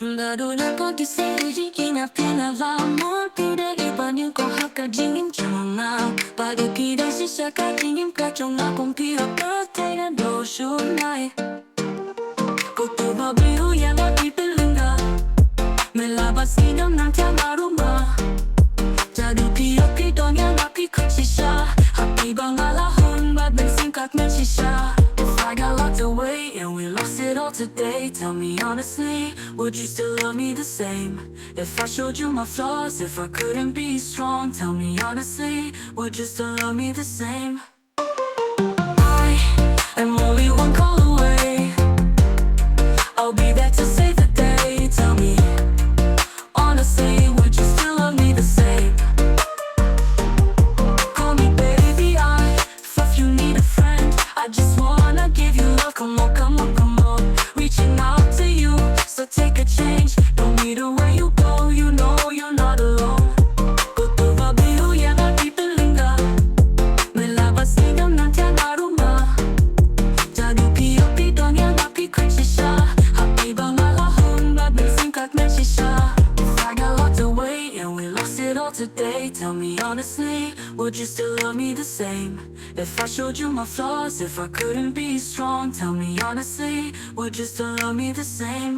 Baru nak disini kina pina lama tidak ibanin kau hak dingin cuma pada kita sisa dingin kacau nak kompira pertanyaan dosu naik kau tuh biru yang lagi pelengga melabas hidung nanti maruma jadi pihak hidungnya napi sisa hati bangalahun bad singkat sisa. I got locked away and we lost it all today. Tell me honestly, would you still love me the same? If I showed you my flaws, if I couldn't be strong, tell me honestly, would you still love me the same? I am only one call away. I'll be there to save the day. Tell me honestly, would you still love me the same? Call me baby, if you need a friend, I just wanna give you love. Come on, come on, come on. Reaching out to you, so take a change. Don't need to where you go, you know you're not alone. Kutu babiru yang hati pelengga melabas hidung nanti maruma jadi pihak hidung yang napi sisa hati bangalahun bad singkat sisa. I got locked away and we lost it all today. Tell me honestly, would you still love me the same? If I showed you my flaws, if I couldn't be strong, tell me honestly, would you still love me the same?